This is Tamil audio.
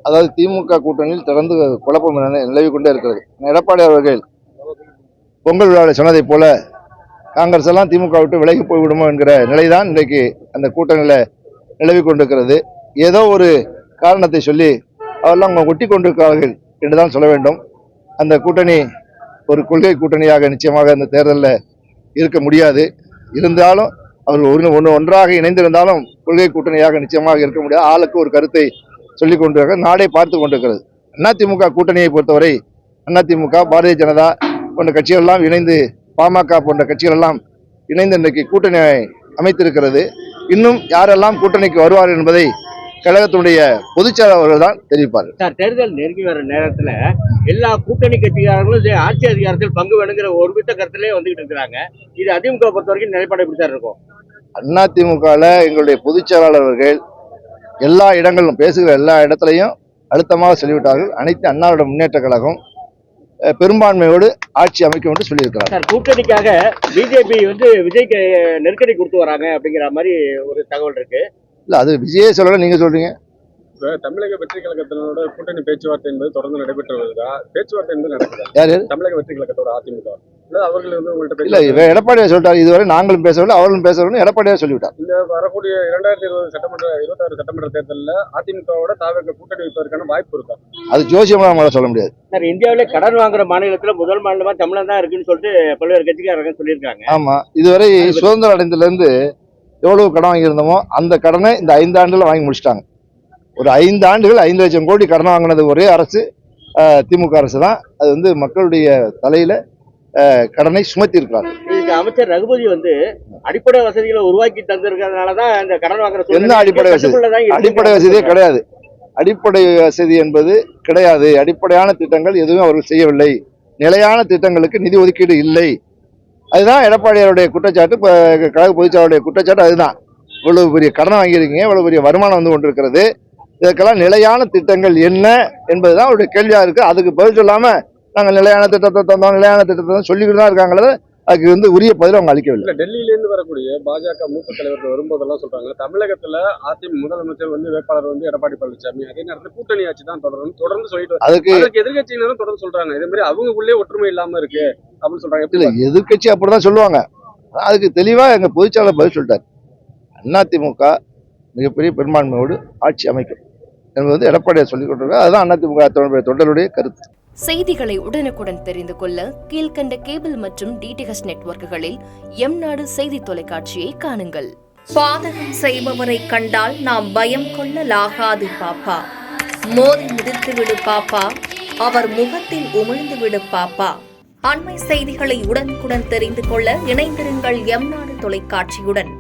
அதாவது திமுக கூட்டணியில் தொடர்ந்து குழப்பம் நிலவி கொண்டே இருக்கிறது. எடப்பாடி அவர்கள் பொங்கல் விழாவில் சொன்னதைப் போல காங்கிரஸ் எல்லாம் திமுக விட்டு விலகி போய்விடுமோ என்கிற நிலைதான் இன்றைக்கு அந்த கூட்டணியில நிலவி கொண்டிருக்கிறது. ஏதோ ஒரு காரணத்தை சொல்லி அவரெல்லாம் ஒட்டி கொண்டிருக்கிறார்கள் என்றுதான் சொல்ல வேண்டும். அந்த கூட்டணி ஒரு கொள்கை கூட்டணியாக நிச்சயமாக அந்த தேர்தலில் இருக்க முடியாது. இருந்தாலும் அவர்கள் ஒன்றாக இணைந்திருந்தாலும் கொள்கை கூட்டணியாக நிச்சயமாக இருக்க முடியாது. ஆளுக்கு ஒரு கருத்தை சொல்லிக் கொண்டிருக்க நாடே பார்த்து கொண்டிருக்கிறது. அதிமுக கூட்டணியை பொறுத்தவரை அதிமுக, பாரதிய ஜனதா போன்ற கட்சிகள் எல்லாம் இணைந்து, பாமக போன்ற கட்சிகள் எல்லாம் இணைந்து இன்றைக்கு கூட்டணி அமைத்திருக்கிறது. இன்னும் யாரெல்லாம் கூட்டணிக்கு வருவார் என்பதை கழகத்தினுடைய பொதுச்செயலாளர் அவர்கள் தான் தெரிவிப்பார்கள். சார், தேர்தல் நெருங்கி வர நேரத்துல எல்லா கூட்டணி கட்சிக்காரங்களும் ஆட்சி அதிகாரத்தில் பங்கு வேணுங்கிற ஒரு விட்ட கருத்திலே வந்துகிட்டு இருக்கிறாங்க. இது அதிமுக பொறுத்த வரைக்கும் நிலைப்பாடு எப்படி சார் இருக்கும்? அதிமுகவில் எங்களுடைய பொதுச்செயலாளர் அவர்கள் எல்லா இடங்களிலும் பேசுகிற எல்லா இடத்துலையும் அழுத்தமாக சொல்லிவிட்டார்கள். அனைத்து அண்ணாவிட முன்னேற்ற கழகம் பெரும்பான்மையோடு ஆட்சி அமைக்கும் என்று சொல்லியிருக்கிறார். சார், கூட்டணிக்காக பிஜேபி விஜய்க்கு நெருக்கடி கொடுத்து வராங்க அப்படிங்கிற மாதிரி ஒரு தகவல் இருக்கு. இல்ல, அது விஜயே சொல்லல, நீங்க சொல்றீங்க. தமிழக வெற்றி கழகத்தினோட கூட்டணி பேச்சுவார்த்தை என்பது தொடர்ந்து நடைபெற்று வருதா? பேச்சுவார்த்தை என்பது நடக்குதா? யாரு? தமிழக வெற்றி கழகத்தோட அதிமுக அவர்கள் உங்கள்கிட்ட இல்ல, எடப்பாடியார் சொல்லிட்டாரு. இதுவரை நாங்களும் பேசவில்லை, அவர்களும் பேசவில்லை, எடப்பாடியார் சொல்லிவிட்டார். இந்த வரக்கூடிய 2026 சட்டமன்ற தேர்தலில் அதிமுகவோட தாவேக கூட்டணி வைப்பதற்கான வாய்ப்பு இருக்கா? அது ஜோசியமா நம்மளால சொல்ல முடியாது. சார், இந்தியாவிலே கடன் வாங்குற மாநிலத்துல முதல் மாநிலமா தமிழகம் தான் இருக்குன்னு சொல்லிட்டு பல்வேறு கட்சிக்காரங்க சொல்லியிருக்காங்க. ஆமா, இதுவரை சுதந்திரம் அடைந்ததுல இருந்து எவ்வளவு கடன் வாங்கியிருந்தோமோ அந்த கடனை இந்த 5 ஆண்டுல வாங்கி முடிச்சிட்டாங்க. ஒரு 5 ஆண்டுகள் 5 லட்சம் கோடி கடன் வாங்கினது ஒரே அரசு திமுக அரசு தான். அது மக்களுடைய தலையில கடனை சுமத்தி இருக்கிறார்கள். இதுக்கு அமைச்சர் ரகுபதி அடிப்படை வசதிகளை உருவாக்கி தந்திருக்கிறதுனாலதான் இந்த கடன் வாங்குற என்ன அடிப்படை வசதி? அடிப்படை வசதியே கிடையாது. அடிப்படை வசதி என்பது கிடையாது. அடிப்படையான திட்டங்கள் எதுவும் அவர்கள் செய்யவில்லை. நிலையான திட்டங்களுக்கு நிதி ஒதுக்கீடு இல்லை. அதுதான் எடப்பாடியாருடைய குற்றச்சாட்டு, கழக பொதுச்செயலாளருடைய குற்றச்சாட்டு. அதுதான், இவ்வளவு பெரிய கடனை வாங்கியிருக்கீங்க, இவ்வளவு பெரிய வருமானம் கொண்டிருக்கிறது, இதற்கெல்லாம் நிலையான திட்டங்கள் என்ன என்பதுதான் அவருடைய கேள்வியா இருக்கு. அதுக்கு பதில் சொல்லாம நாங்கள் நிலையான திட்டத்தை தந்தோம், நிலையான திட்டத்தை சொல்லிக்கிட்டு தான் இருக்காங்களே, அதுக்கு உரிய பதில் அவங்க அளிக்கவில்லை. டெல்லியிலேருந்து வரக்கூடிய பாஜக மூத்த தலைவர்கள் வரும்போதெல்லாம் சொல்றாங்க, தமிழகத்துல அதிமுக முதலமைச்சர் வேட்பாளர் எடப்பாடி பழனிசாமி, அதே நேரத்தில் கூட்டணி ஆட்சி தான் தொடர்ந்து சொல்லிட்டு அதுக்கு எதிர்கட்சியினரும் தொடர்ந்து சொல்றாங்க. இதே மாதிரி அவங்களுக்குள்ளே ஒற்றுமை இல்லாம இருக்கு அப்படின்னு சொல்றாங்க. இல்ல, எதிர்கட்சி அப்படிதான் சொல்லுவாங்க. அதுக்கு தெளிவா எங்க பொதுச்செயலாளர் பதில் சொல்லிட்டாரு. அதிமுக மிகப்பெரிய பெரும்பான்மையோடு ஆட்சி அமைக்கும் என்பது எடப்பாடியார் சொல்லிக் கொண்டிருக்காரு. அதுதான் அதிமுக தொண்டருடைய கருத்து. செய்திகளை உடனுக்குடன் தெரிந்து கொள்ள கீழ்கண்ட கேபிள் மற்றும் டிடிஎச் நெட்வொர்க்குகளில் எம்நாடு செய்தி தொலைக்காட்சியை காணுங்கள். பாதகம் செய்பவரை கண்டால் நாம் பயம் கொள்ளலாகாது பாப்பா. மோதி மிதித்து விடு பாப்பா, அவர் முகத்தில் உமிழ்ந்து விடு பாப்பா. அண்மை செய்திகளை உடனுக்குடன் தெரிந்து கொள்ள இணைந்திருங்கள் எம்நாடு தொலைக்காட்சியுடன்.